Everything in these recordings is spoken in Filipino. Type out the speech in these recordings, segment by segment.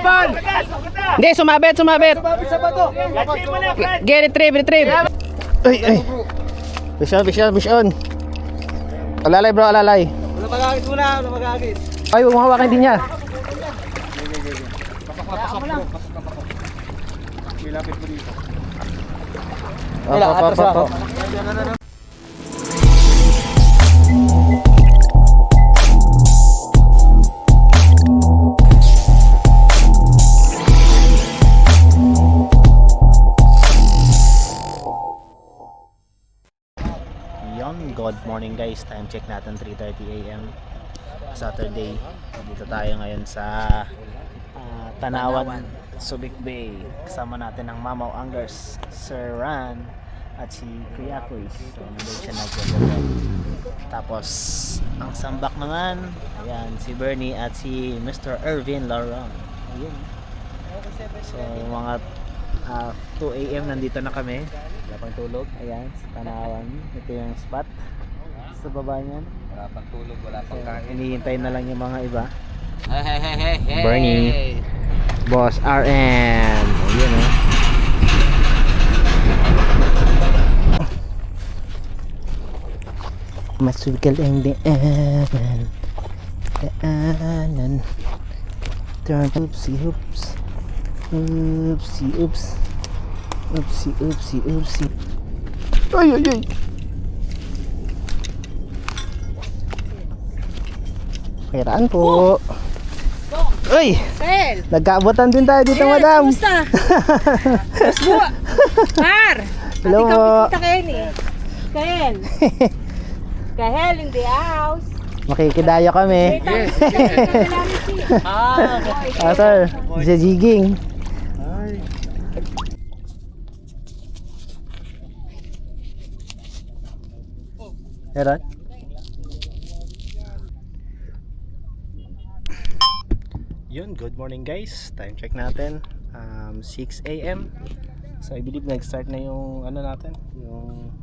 Hindi, sumabit. Retrieve. Ay. Fish on. Alalay bro, alalay. Wala mag-agis. Ay, humahawakan din niya. Lapit ko dito. Atras ako. Good morning guys, time check natin 3:30 AM Saturday. Dito tayo ngayon sa Tanawan, Subic Bay. Kasama natin ang Mamaw Anglers, Sir Ran at si Kuya Kuy. So nandun siya nagkagawa. Tapos ang sambak naman, ayan, si Bernie at si Mr. Ervin Laurent. Ayun. So mga 2 AM nandito na kami. Wala pang tulog. Ayan, sa Tanawan. Ito yung spot sa baba niyan. Wala pang tulog, wala pang kain. Hinihintay na lang yung mga iba. Hey. Bernie, Boss RM. Ayun o. Masugal ang daanan. Turn oopsie hoops. Oopsie. Ay. Kailangan po. Uy! Nagkaabotan din tayo dito, madam. Kumusta? Par! Hello Ati po. kami kita Kael. Kael in the house. Makikidayo kami. Sir, sa jigging. Meron? Yun, good morning guys. Time check natin 6 AM. So I believe nag-start na yung ano natin, yung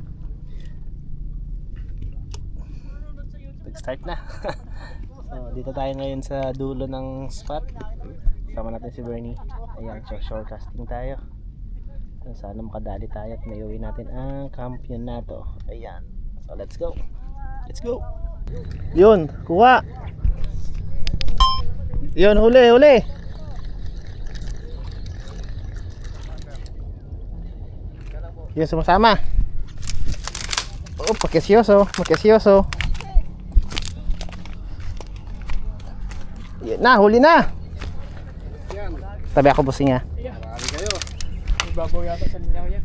nag-start na. So dito tayo ngayon sa dulo ng spot. Sama natin si Bernie. Ayan, so shortcasting tayo. So, sana makadali tayo at mayuwi natin ang kampiyonato. Ayan. So let's go. Yun, kuha. Yun, huli. Yun, sumasama. Oh, makisyoso. Yan na, huli na. Tabi ako busi niya. Marami kayo. Ibabaw yata sa linya niya.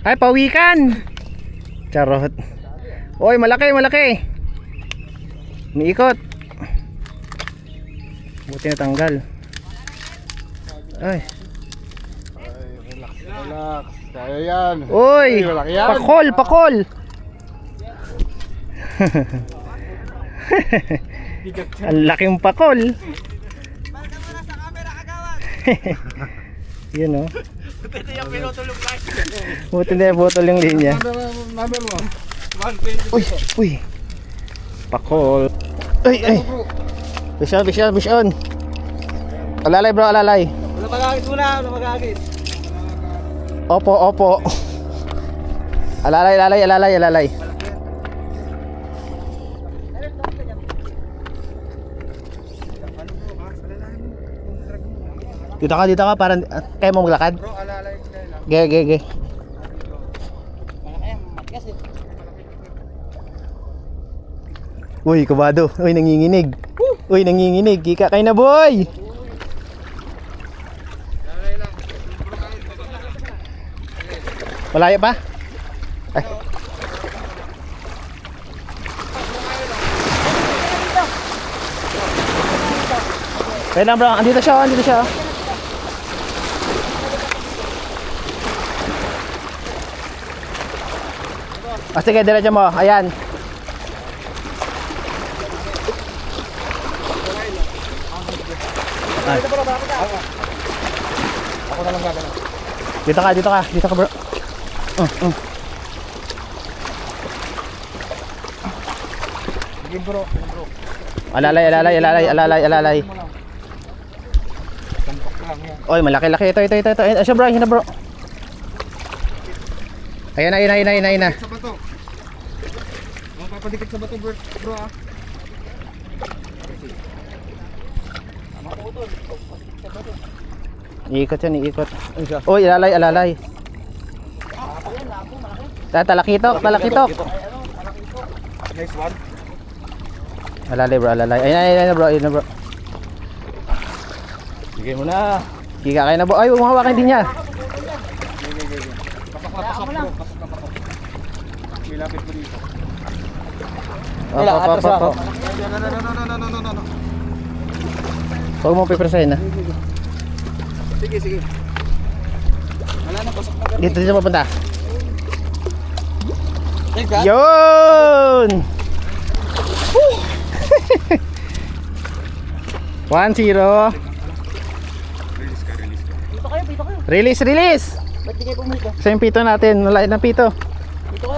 Ay, pawikan. Charot. Oy, malaki. Umiikot. Buti natanggal. Ay. Relax. Kaya yan. Oy, Malaki yan. pakol. Ang laking pakol. Yun o. Buti yung pinutulong guys. Buti na yung botol yung linya. Number mo. 120. Uy. Pakol. Ay. Fish on. Alalay bro, alalay. Wala mag-agis. Opo. Alalay. Dito ka para kaya mo maglakad. Bro, alalay ko kayo lang. Ge. Uy, kabado. Uy, nanginginig. Kika kayo na, boy. Malayo pa? Ay. Kaya na bro, andito siya. Sige, diretso mo. Ayan. Ako na lang gagawin. Dito ka bro. Sige bro. Alalay. Tampok lang yan. Oy, malaki-laki. Ito. Ayun siya bro, ayun na bro. Ayan na. Sa bato. Papadikit sa bato bro ah. Iikot yan, iikot. Uy, alalay. Talakitok. Nice one. Alalay bro, alalay. Ayun na bro. Sige mo na. Kika kayo na bro. Ay, humahawakan din niya. Pasok bro. Pasok. Milapit mo dito. Op. No. Huwag mo pipresahin na. Sige. Wala na, pasok na. Dito papunta. Thank God. Yun! 1-0. Dito kayo. Release! Ba't di kayo pumunta? Sa yung pito natin, nalain ng pito. Dito.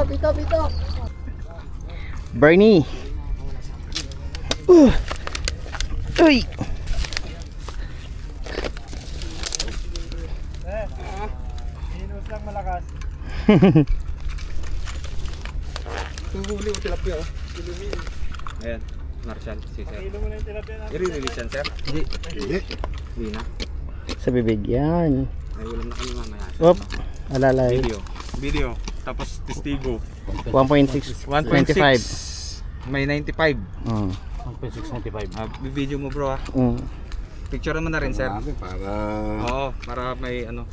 Bernie. Uy! Minus lang malakas. Tuhuli o tilapia oh. Ayan, Marshall, si sir. Hilo mo na yung tilapia natin. I-release yan sir? Hindi na. Sa bibig yan. Ay, ulam na kami mamaya. Op, alalay. Video. Tapos testigo. 1.6. 25. May 95. 1.695. Video mo bro ah. Picture mo na rin sir. Para Oo, para may ano.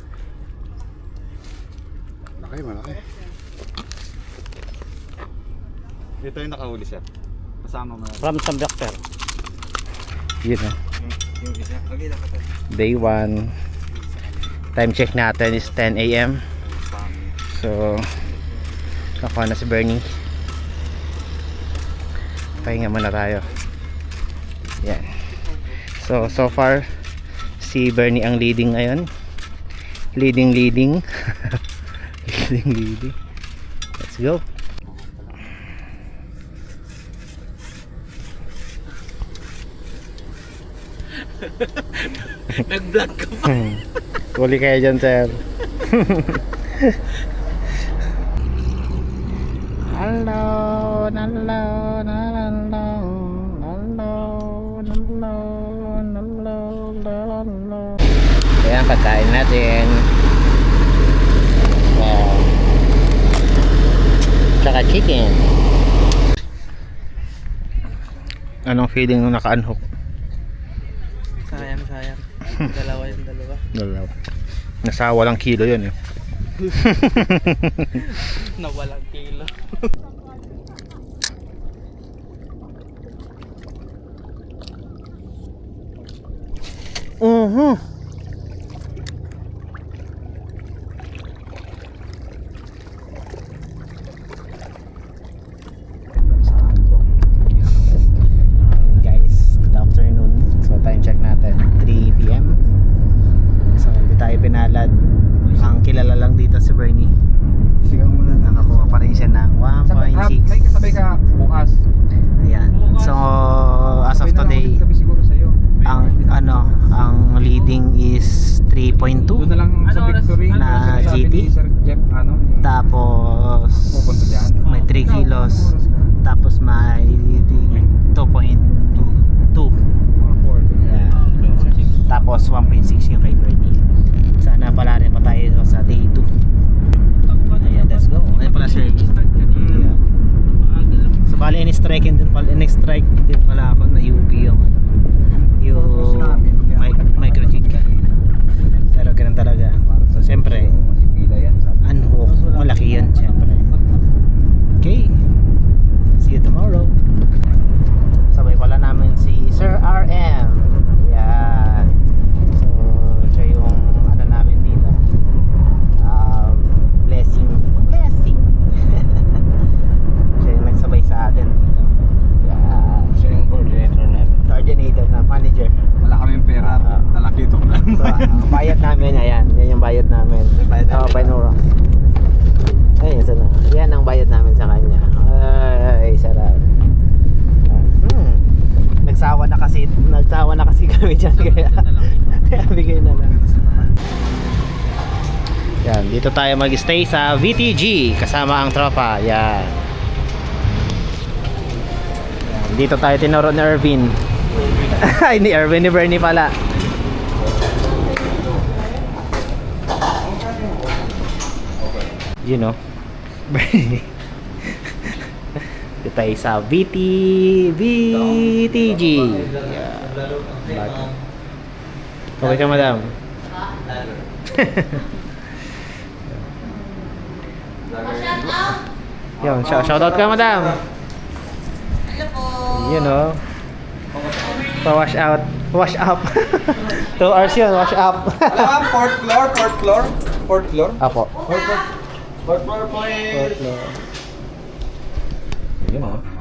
malaki. Ito yung nakahuli sir. Kasama mo. From some doctor. Yun na. Yung isa. Okay, nakatay. Day 1. Time check natin is 10 AM. So, nakuha na si Bernie. Pahinga muna tayo. Yan. So far, si Bernie ang leading ngayon. Leading. Leading. Let's go. Nag-vlog ka pa. Huli kayo dyan, sir. Hello. Ayan, pagkain natin. Wow. Tsaka chicken. Anong feeling nung naka-unhook? Sayang. Dalawa. Dalawa. Nasa walang kilo yun eh. Nawalang kilo. Guys, good afternoon. So time check natin 3 PM. So hindi tayo pinalad. Ang kilala lang dito si Bernie. Sigaw mo na. Nakakuha pa rin siya ng 1.6. May kasabay ka bukas. Ayan. So as of today, Kami siguro sa'yo. ang leading is 3.2. Doon na lang sa Victory Na sabi GT? ni Sir Jeff Tapos Pupunta dyan? may 3 kilos. Tapos may 2.2. Yeah. Tapos 1.6 yung kay Bertie. Sana pala rin pa tayo sa day 2. Ayan, let's go. Ayan pala sir. Yeah. So bali in-strike din pala ako na UP yung micro-jig. Pero ganun talaga. So siyempre, unhook, malaki yun siyempre. Okay. See you tomorrow. Sabay pala namin si Sir RM. Ayan. So, siya yung namin dito. Blessing. Siya yung nagsabay sa atin dito. Ayan. Siya yung coordinator Na manager. Wala kaming pera. Talakitok lang. So, ang bayad namin, ayan. Yan yung bayad namin. Painuro. Ay, isa na. Yan ang bayad namin sa kanya. Ay, sarap. Nagsawa na kasi kami dyan kaya bigay Yan, dito tayo mag-stay sa VTG kasama ang tropa. Yan. Yan, dito tayo tinuro ni Ervin. Ay, ni Ervin, ni Bernie pala. You know. Bernie. Dito tayo sa VTG. Yan. Okay ka, madam? Yun, shoutout ka, madam. Hello po. You know. Pa-wash out. Wash up. 2 hours yun, wash up. Alam, fourth floor. Apo. Fourth floor, please. Fourth floor. Yun, oh.